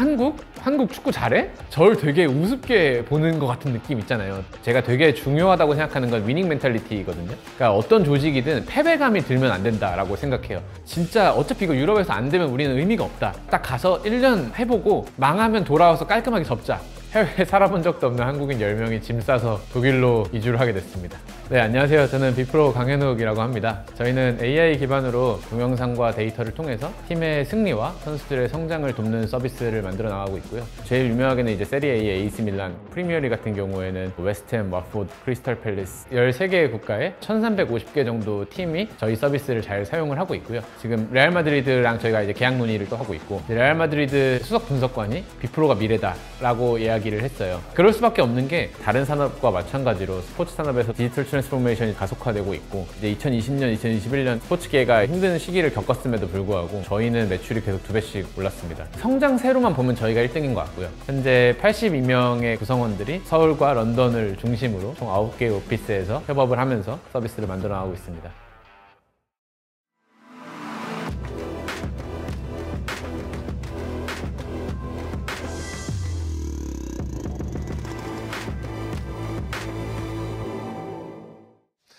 한국 축구 잘해? 저를 되게 우습게 보는 것 같은 느낌 있잖아요. 제가 되게 중요하다고 생각하는 건 위닝 멘탈리티거든요. 그러니까 어떤 조직이든 패배감이 들면 안 된다라고 생각해요. 진짜 어차피 이거 유럽에서 안 되면 우리는 의미가 없다. 딱 가서 1년 해보고 망하면 돌아와서 깔끔하게 접자. 해외에 살아본 적도 없는 한국인 10명이 짐 싸서 독일로 이주를 하게 됐습니다. 네, 안녕하세요. 저는 비프로 강현욱이라고 합니다. 저희는 AI 기반으로 동영상과 데이터를 통해서 팀의 승리와 선수들의 성장을 돕는 서비스를 만들어 나가고 있고요. 제일 유명하게는 이제 세리에의 AC 밀란, 프리미어리 같은 경우에는 웨스트햄, 와포드, 크리스탈 팰리스 13개의 국가에 1350개 정도 팀이 저희 서비스를 잘 사용을 하고 있고요. 지금 레알 마드리드랑 저희가 이제 계약 논의를 또 하고 있고, 레알 마드리드 수석 분석관이 비프로가 미래다라고 이야기를 했어요. 그럴 수밖에 없는 게 다른 산업과 마찬가지로 스포츠 산업에서 디지털 트랜스포메이션이 가속화되고 있고, 이제 2020년, 2021년 스포츠계가 힘든 시기를 겪었음에도 불구하고 저희는 매출이 계속 2배씩 올랐습니다. 성장세로만 보면 저희가 1등인 것 같고요. 현재 82명의 구성원들이 서울과 런던을 중심으로 총 9개의 오피스에서 협업을 하면서 서비스를 만들어 나가고 있습니다.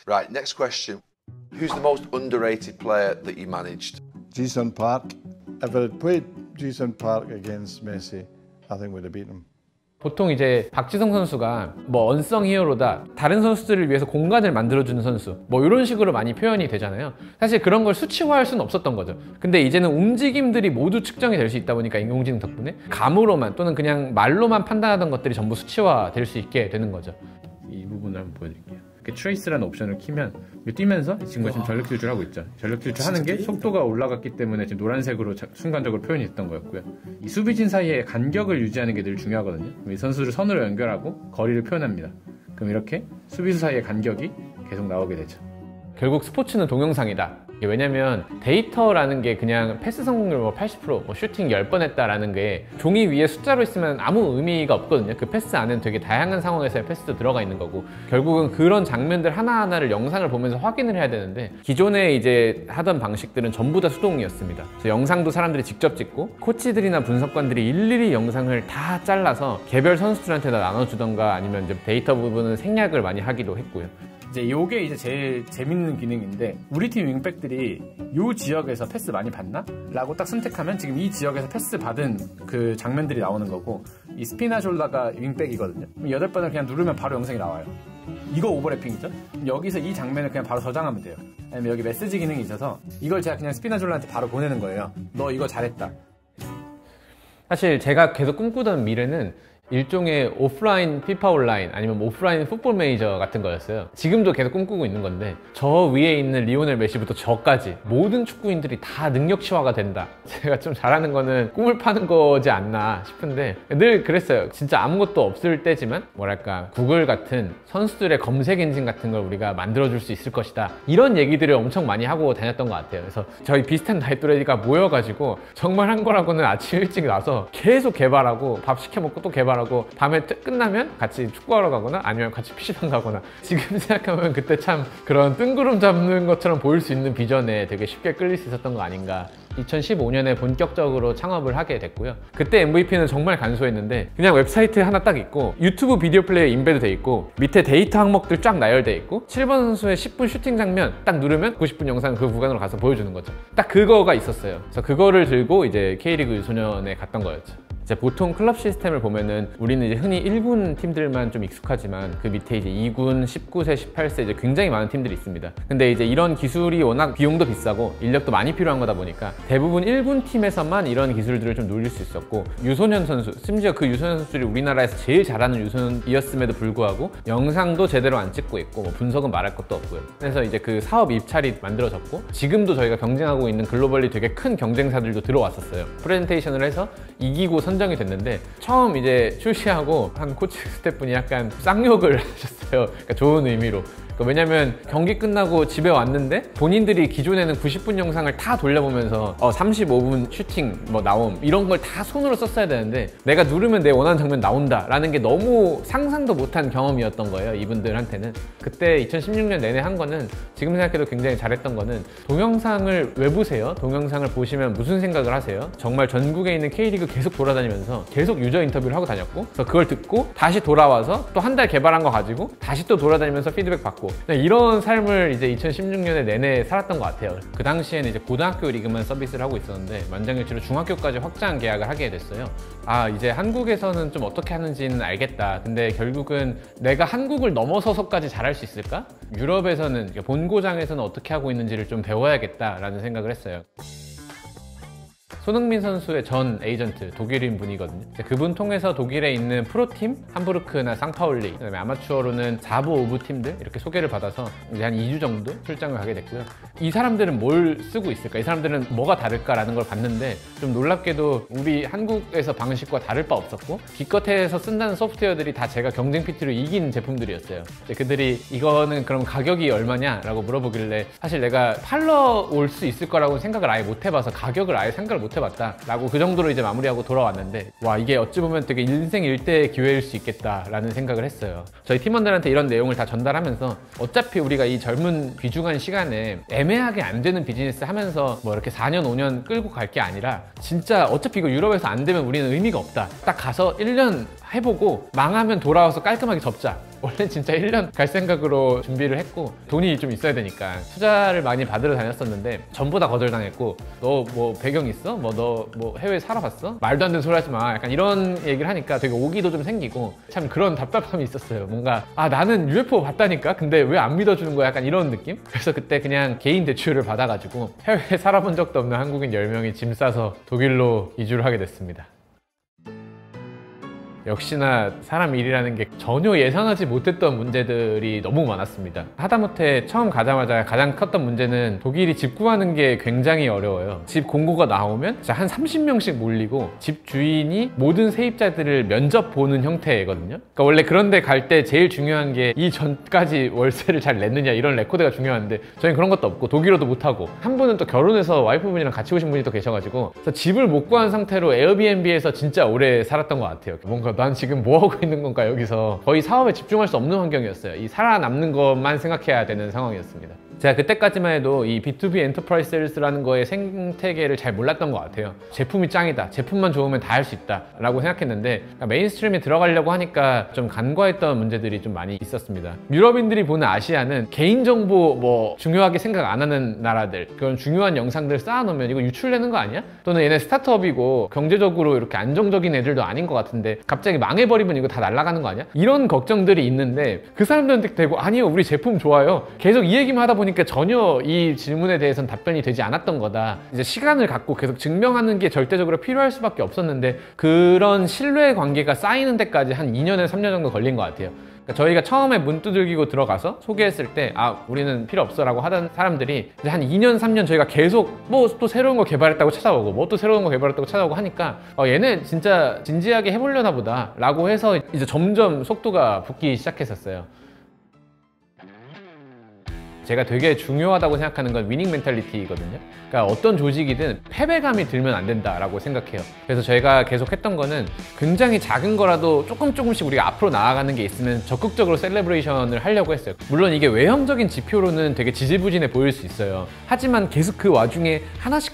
Right, next question. Who's the most underrated player that you managed? Ji-sung Park. If I had played Ji-sung Park against Messi, I think we'd have beaten him. 보통 이제 박지성 선수가 뭐 언성 히어로다, 다른 선수들을 위해서 공간을 만들어주는 선수, 뭐 이런 식으로 많이 표현이 되잖아요. 사실 그런 걸 수치화할 수는 없었던 거죠. 근데 이제는 움직임들이 모두 측정이 될 수 있다 보니까 인공지능 덕분에 감으로만 또는 그냥 말로만 판단하던 것들이 전부 수치화될 수 있게 되는 거죠. 이 부분을 한번 보여드릴게요. 이렇게 트레이스라는 옵션을 키면 뛰면서 이 친구가 지금 전력 질주를 하고 있죠. 전력 질주하는 게 속도가 올라갔기 때문에 지금 노란색으로 순간적으로 표현이 됐던 거였고요. 이 수비진 사이에 간격을 유지하는 게 늘 중요하거든요. 이 선수를 선으로 연결하고 거리를 표현합니다. 그럼 이렇게 수비수 사이의 간격이 계속 나오게 되죠. 결국 스포츠는 동영상이다. 왜냐면 데이터라는 게 그냥 패스 성공률 80%, 슈팅 10번 했다라는 게 종이 위에 숫자로 있으면 아무 의미가 없거든요. 그 패스 안에는 되게 다양한 상황에서의 패스도 들어가 있는 거고, 결국은 그런 장면들 하나하나를 영상을 보면서 확인을 해야 되는데, 기존에 이제 하던 방식들은 전부 다 수동이었습니다. 그래서 영상도 사람들이 직접 찍고 코치들이나 분석관들이 일일이 영상을 다 잘라서 개별 선수들한테 다 나눠주던가 아니면 이제 데이터 부분은 생략을 많이 하기도 했고요. 이제 요게 이제 제일 재밌는 기능인데, 우리 팀 윙백들이 요 지역에서 패스 많이 받나? 라고 딱 선택하면 지금 이 지역에서 패스 받은 그 장면들이 나오는 거고, 이 스피나졸라가 윙백이거든요. 8번을 그냥 누르면 바로 영상이 나와요. 이거 오버래핑이죠? 여기서 이 장면을 그냥 바로 저장하면 돼요. 아니면 여기 메시지 기능이 있어서 이걸 제가 그냥 스피나졸라한테 바로 보내는 거예요. 너 이거 잘했다. 사실 제가 계속 꿈꾸던 미래는 일종의 오프라인 피파 온라인 아니면 오프라인 풋볼 매니저 같은 거였어요. 지금도 계속 꿈꾸고 있는 건데, 저 위에 있는 리오넬 메시부터 저까지 모든 축구인들이 다 능력치화가 된다. 제가 좀 잘하는 거는 꿈을 파는 거지 않나 싶은데, 늘 그랬어요. 진짜 아무것도 없을 때지만 뭐랄까 구글 같은 선수들의 검색 엔진 같은 걸 우리가 만들어줄 수 있을 것이다, 이런 얘기들을 엄청 많이 하고 다녔던 것 같아요. 그래서 저희 비슷한 나이 또래가 모여가지고 정말 한 거라고는 아침 일찍 나서 계속 개발하고 밥 시켜 먹고 또 개발하고, 밤에 끝나면 같이 축구하러 가거나 아니면 같이 PC방 가거나, 지금 생각하면 그때 참 그런 뜬구름 잡는 것처럼 보일 수 있는 비전에 되게 쉽게 끌릴 수 있었던 거 아닌가. 2015년에 본격적으로 창업을 하게 됐고요. 그때 MVP는 정말 간소했는데, 그냥 웹사이트 하나 딱 있고 유튜브 비디오 플레이어 인베드 돼 있고 밑에 데이터 항목들 쫙 나열돼 있고 7번 선수의 10분 슈팅 장면 딱 누르면 90분 영상 그 구간으로 가서 보여주는 거죠. 딱 그거가 있었어요. 그래서 그거를 들고 이제 K리그 유소년에 갔던 거였죠. 이제 보통 클럽 시스템을 보면은 우리는 이제 흔히 1군 팀들만 좀 익숙하지만 그 밑에 이제 2군, 19세, 18세 이제 굉장히 많은 팀들이 있습니다. 근데 이제 이런 기술이 워낙 비용도 비싸고 인력도 많이 필요한 거다 보니까 대부분 1군 팀에서만 이런 기술들을 좀 누릴 수 있었고, 유소년 선수, 심지어 그 유소년 선수들이 우리나라에서 제일 잘하는 유소년이었음에도 불구하고 영상도 제대로 안 찍고 있고 뭐 분석은 말할 것도 없고요. 그래서 이제 그 사업 입찰이 만들어졌고, 지금도 저희가 경쟁하고 있는 글로벌리 되게 큰 경쟁사들도 들어왔었어요. 프레젠테이션을 해서 이기고 선정이 됐는데, 처음 이제 출시하고 한 코치 스태프분이 약간 쌍욕을 하셨어요. 그러니까 좋은 의미로. 그러니까 왜냐면 경기 끝나고 집에 왔는데 본인들이 기존에는 90분 영상을 다 돌려보면서 35분 슈팅 뭐 나옴 이런 걸 다 손으로 썼어야 되는데 내가 누르면 내 원하는 장면 나온다 라는 게 너무 상상도 못한 경험이었던 거예요, 이분들한테는. 그때 2016년 내내 한 거는 지금 생각해도 굉장히 잘했던 거는 동영상을 왜 보세요? 동영상을 보시면 무슨 생각을 하세요? 정말 전국에 있는 K리그 계속 돌아다니면서 계속 유저 인터뷰를 하고 다녔고, 그래서 그걸 듣고 다시 돌아와서 또 한 달 개발한 거 가지고 다시 또 돌아다니면서 피드백 받고, 이런 삶을 이제 2016년에 내내 살았던 것 같아요. 그 당시에는 이제 고등학교 리그만 서비스를 하고 있었는데 만장일치로 중학교까지 확장 계약을 하게 됐어요. 아, 이제 한국에서는 좀 어떻게 하는지는 알겠다. 근데 결국은 내가 한국을 넘어서서까지 잘할 수 있을까? 유럽에서는, 본고장에서는 어떻게 하고 있는지를 좀 배워야겠다라는 생각을 했어요. 손흥민 선수의 전 에이전트, 독일인 분이거든요. 그분 통해서 독일에 있는 프로팀, 함부르크나 상파울리, 그다음에 아마추어로는 4부, 5부 팀들 이렇게 소개를 받아서 이제 한 2주 정도 출장을 가게 됐고요. 이 사람들은 뭘 쓰고 있을까? 이 사람들은 뭐가 다를까라는 걸 봤는데 좀 놀랍게도 우리 한국에서 방식과 다를 바 없었고, 기껏해서 쓴다는 소프트웨어들이 다 제가 경쟁 PT로 이긴 제품들이었어요. 그들이 이거는 그럼 가격이 얼마냐? 라고 물어보길래 사실 내가 팔러 올 수 있을 거라고 생각을 아예 못 해봐서 가격을 아예 생각을 못 해봤다 라고 그 정도로 이제 마무리하고 돌아왔는데, 와, 이게 어찌 보면 되게 인생 일대의 기회일 수 있겠다 라는 생각을 했어요. 저희 팀원들한테 이런 내용을 다 전달하면서 어차피 우리가 이 젊은 귀중한 시간에 애매하게 안 되는 비즈니스 하면서 뭐 이렇게 4년 5년 끌고 갈 게 아니라 진짜 어차피 이거 유럽에서 안 되면 우리는 의미가 없다, 딱 가서 1년 해보고 망하면 돌아와서 깔끔하게 접자. 원래 진짜 1년 갈 생각으로 준비를 했고, 돈이 좀 있어야 되니까 투자를 많이 받으러 다녔었는데 전부 다 거절당했고, 너 뭐 배경 있어? 뭐 너 뭐 해외 살아봤어? 말도 안 되는 소리 하지 마. 약간 이런 얘기를 하니까 되게 오기도 좀 생기고 참 그런 답답함이 있었어요. 뭔가 나는 UFO 봤다니까? 근데 왜 안 믿어주는 거야? 약간 이런 느낌? 그래서 그때 그냥 개인 대출을 받아가지고 해외에 살아본 적도 없는 한국인 10명이 짐 싸서 독일로 이주를 하게 됐습니다. 역시나 사람 일이라는 게 전혀 예상하지 못했던 문제들이 너무 많았습니다. 하다못해 처음 가자마자 가장 컸던 문제는 독일이 집 구하는 게 굉장히 어려워요. 집 공고가 나오면 진짜 한 30명씩 몰리고 집 주인이 모든 세입자들을 면접 보는 형태거든요. 그러니까 원래 그런 데 갈 때 제일 중요한 게 이 전까지 월세를 잘 냈느냐 이런 레코드가 중요한데 저희는 그런 것도 없고 독일어도 못하고, 한 분은 또 결혼해서 와이프분이랑 같이 오신 분이 또 계셔가지고 그래서 집을 못 구한 상태로 에어비앤비에서 진짜 오래 살았던 것 같아요. 뭔가 난 지금 뭐 하고 있는 건가, 여기서 거의 사업에 집중할 수 없는 환경이었어요. 이 살아남는 것만 생각해야 되는 상황이었습니다. 제가 그때까지만 해도 이 B2B 엔터프라이즈 세일즈라는 거의 생태계를 잘 몰랐던 것 같아요. 제품이 짱이다, 제품만 좋으면 다 할 수 있다 라고 생각했는데, 메인스트림에 들어가려고 하니까 좀 간과했던 문제들이 좀 많이 있었습니다. 유럽인들이 보는 아시아는 개인정보 뭐 중요하게 생각 안 하는 나라들, 그런 중요한 영상들 쌓아놓으면 이거 유출되는 거 아니야? 또는 얘네 스타트업이고 경제적으로 이렇게 안정적인 애들도 아닌 것 같은데 갑자기 망해버리면 이거 다 날아가는 거 아니야? 이런 걱정들이 있는데 그 사람들한테 대고 아니요, 우리 제품 좋아요, 계속 이 얘기만 하다 보니까 전혀 이 질문에 대해서는 답변이 되지 않았던 거다. 이제 시간을 갖고 계속 증명하는 게 절대적으로 필요할 수밖에 없었는데, 그런 신뢰 관계가 쌓이는 데까지 한 2년에서 3년 정도 걸린 것 같아요. 그러니까 저희가 처음에 문 두들기고 들어가서 소개했을 때 우리는 필요 없어 라고 하던 사람들이 이제 한 2년 3년 저희가 계속 뭐 또 새로운 거 개발했다고 찾아오고 뭐 또 새로운 거 개발했다고 찾아오고 하니까 얘네 진짜 진지하게 해보려나 보다 라고 해서 이제 점점 속도가 붙기 시작했었어요. 제가 되게 중요하다고 생각하는 건 위닝 멘탈리티거든요. 그러니까 어떤 조직이든 패배감이 들면 안 된다라고 생각해요. 그래서 저희가 계속 했던 거는 굉장히 작은 거라도 조금씩 우리가 앞으로 나아가는 게 있으면 적극적으로 셀레브레이션을 하려고 했어요. 물론 이게 외형적인 지표로는 되게 지지부진해 보일 수 있어요. 하지만 계속 그 와중에 하나씩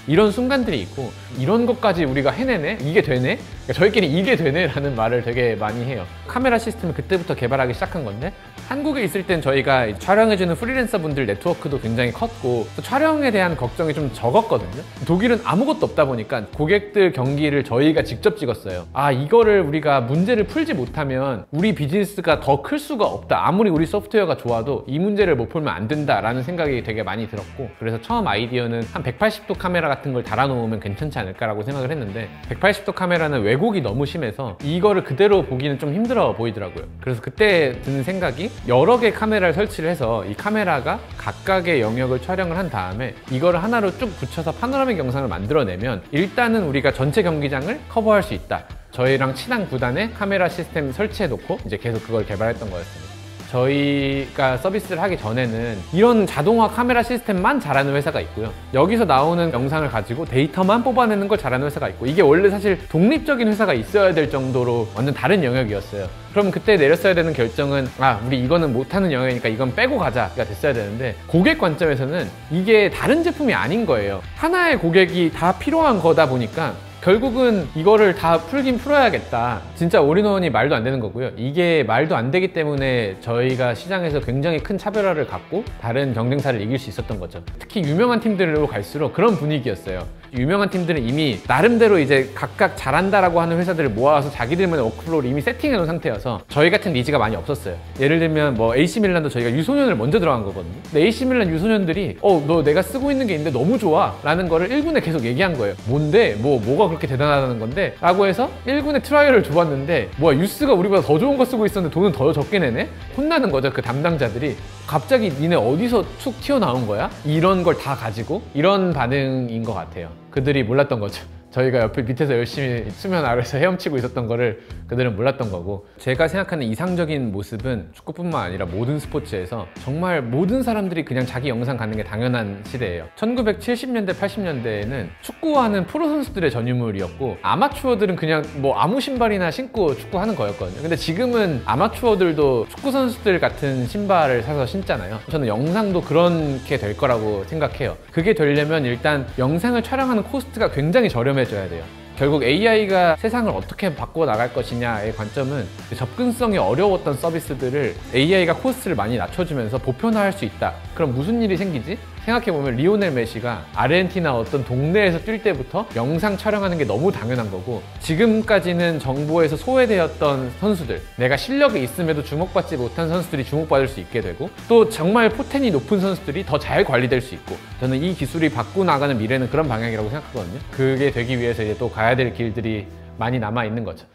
이런 순간들이 있고, 이런 것까지 우리가 해내네? 이게 되네? 그러니까 저희끼리 이게 되네? 라는 말을 되게 많이 해요. 카메라 시스템을 그때부터 개발하기 시작한 건데, 한국에 있을 땐 저희가 촬영해주는 프리랜서 분들 네트워크도 굉장히 컸고 또 촬영에 대한 걱정이 좀 적었거든요. 독일은 아무것도 없다 보니까 고객들 경기를 저희가 직접 찍었어요. 이거를 우리가 문제를 풀지 못하면 우리 비즈니스가 더 클 수가 없다, 아무리 우리 소프트웨어가 좋아도 이 문제를 못 풀면 안 된다라는 생각이 되게 많이 들었고, 그래서 처음 아이디어는 한 180도 카메라 같은 걸 달아놓으면 괜찮지 않을까라고 생각을 했는데, 180도 카메라는 왜곡이 너무 심해서 이거를 그대로 보기는 좀 힘들어 보이더라고요. 그래서 그때 드는 생각이 여러 개 카메라를 설치를 해서 이 카메라가 각각의 영역을 촬영을 한 다음에 이거를 하나로 쭉 붙여서 파노라믹 영상을 만들어내면 일단은 우리가 전체 경기장을 커버할 수 있다. 저희랑 친한 구단에 카메라 시스템 설치해 놓고 이제 계속 그걸 개발했던 거였습니다. 저희가 서비스를 하기 전에는 이런 자동화 카메라 시스템만 잘하는 회사가 있고요. 여기서 나오는 영상을 가지고 데이터만 뽑아내는 걸 잘하는 회사가 있고, 이게 원래 사실 독립적인 회사가 있어야 될 정도로 완전 다른 영역이었어요. 그럼 그때 내렸어야 되는 결정은 우리 이거는 못하는 영역이니까 이건 빼고 가자가 됐어야 되는데, 고객 관점에서는 이게 다른 제품이 아닌 거예요. 하나의 고객이 다 필요한 거다 보니까 결국은 이거를 다 풀긴 풀어야겠다. 진짜 올인원이 말도 안 되는 거고요. 이게 말도 안 되기 때문에 저희가 시장에서 굉장히 큰 차별화를 갖고 다른 경쟁사를 이길 수 있었던 거죠. 특히 유명한 팀들로 갈수록 그런 분위기였어요. 유명한 팀들은 이미 나름대로 이제 각각 잘한다라고 하는 회사들을 모아서 자기들만의 워크플로우를 이미 세팅해 놓은 상태여서 저희 같은 니즈가 많이 없었어요. 예를 들면 뭐 AC밀란도 저희가 유소년을 먼저 들어간 거거든요. 근데 AC밀란 유소년들이 너 내가 쓰고 있는 게 있는데 너무 좋아 라는 거를 1군에 계속 얘기한 거예요. 뭔데? 뭐가 그렇게 대단하다는 건데? 라고 해서 1군에 트라이얼을 줘봤는데 뭐야, 유스가 우리보다 더 좋은 거 쓰고 있었는데 돈은 더 적게 내네? 혼나는 거죠, 그 담당자들이. 갑자기 니네 어디서 툭 튀어나온 거야? 이런 걸 다 가지고 이런 반응인 것 같아요. 그들이 몰랐던 거죠. 저희가 옆에 밑에서 열심히 수면 아래서 헤엄치고 있었던 거를 그들은 몰랐던 거고, 제가 생각하는 이상적인 모습은 축구뿐만 아니라 모든 스포츠에서 정말 모든 사람들이 그냥 자기 영상 갖는 게 당연한 시대예요. 1970년대, 80년대에는 축구하는 프로 선수들의 전유물이었고, 아마추어들은 그냥 뭐 아무 신발이나 신고 축구하는 거였거든요. 근데 지금은 아마추어들도 축구 선수들 같은 신발을 사서 신잖아요. 저는 영상도 그렇게 될 거라고 생각해요. 그게 되려면 일단 영상을 촬영하는 코스트가 굉장히 저렴해져야 돼요. 결국 AI가 세상을 어떻게 바꿔 나갈 것이냐의 관점은 접근성이 어려웠던 서비스들을 AI가 코스트를 많이 낮춰주면서 보편화할 수 있다. 그럼 무슨 일이 생기지? 생각해보면 리오넬 메시가 아르헨티나 어떤 동네에서 뛸 때부터 영상 촬영하는 게 너무 당연한 거고, 지금까지는 정보에서 소외되었던 선수들, 내가 실력이 있음에도 주목받지 못한 선수들이 주목받을 수 있게 되고, 또 정말 포텐이 높은 선수들이 더 잘 관리될 수 있고, 저는 이 기술이 바꾸어 나가는 미래는 그런 방향이라고 생각하거든요. 그게 되기 위해서 이제 또 가야 될 길들이 많이 남아 있는 거죠.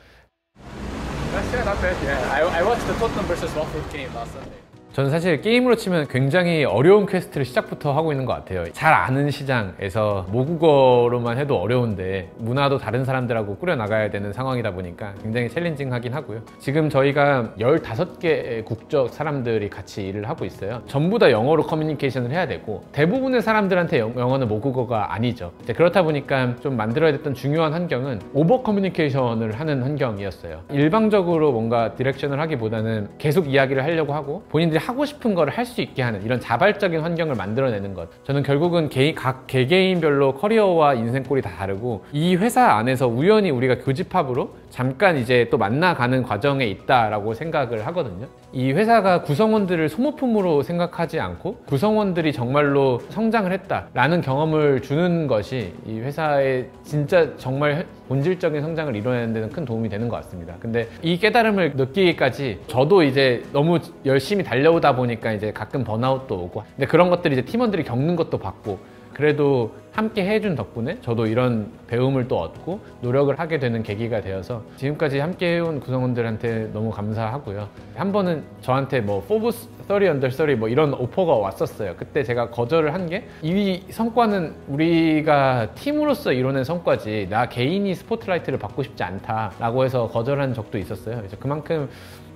I watched the Tottenham versus Watford game last Sunday. 저는 사실 게임으로 치면 굉장히 어려운 퀘스트를 시작부터 하고 있는 것 같아요. 잘 아는 시장에서 모국어로만 해도 어려운데 문화도 다른 사람들하고 꾸려나가야 되는 상황이다 보니까 굉장히 챌린징하긴 하고요. 지금 저희가 15개의 국적 사람들이 같이 일을 하고 있어요. 전부 다 영어로 커뮤니케이션을 해야 되고, 대부분의 사람들한테 영어는 모국어가 아니죠. 그렇다 보니까 좀 만들어야 됐던 중요한 환경은 오버 커뮤니케이션을 하는 환경이었어요. 일방적으로 뭔가 디렉션을 하기보다는 계속 이야기를 하려고 하고 본인들이 하고 싶은 거를 할 수 있게 하는 이런 자발적인 환경을 만들어내는 것. 저는 결국은 각 개개인별로 커리어와 인생꼴이 다 다르고, 이 회사 안에서 우연히 우리가 교집합으로 잠깐 이제 또 만나가는 과정에 있다라고 생각을 하거든요. 이 회사가 구성원들을 소모품으로 생각하지 않고 구성원들이 정말로 성장을 했다라는 경험을 주는 것이 이 회사의 진짜 정말 본질적인 성장을 이뤄내는 데는 큰 도움이 되는 것 같습니다. 근데 이 깨달음을 느끼기까지 저도 이제 너무 열심히 달려오다 보니까 이제 가끔 번아웃도 오고, 근데 그런 것들이 이제 팀원들이 겪는 것도 봤고, 그래도 함께 해준 덕분에 저도 이런 배움을 또 얻고 노력을 하게 되는 계기가 되어서 지금까지 함께 해온 구성원들한테 너무 감사하고요. 한 번은 저한테 뭐 포브스 30 under 30 뭐 이런 오퍼가 왔었어요. 그때 제가 거절을 한 게, 이 성과는 우리가 팀으로서 이뤄낸 성과지 나 개인이 스포트라이트를 받고 싶지 않다라고 해서 거절한 적도 있었어요. 그래서 그만큼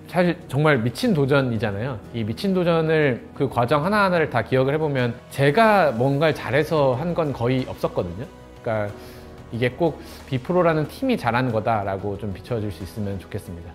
사실 정말 미친 도전이잖아요. 이 미친 도전을, 그 과정 하나하나를 다 기억을 해보면 제가 뭔가를 잘해서 한 건 거의 없었거든요. 그러니까 이게 꼭 비프로라는 팀이 잘한 거다라고 좀 비춰줄 수 있으면 좋겠습니다.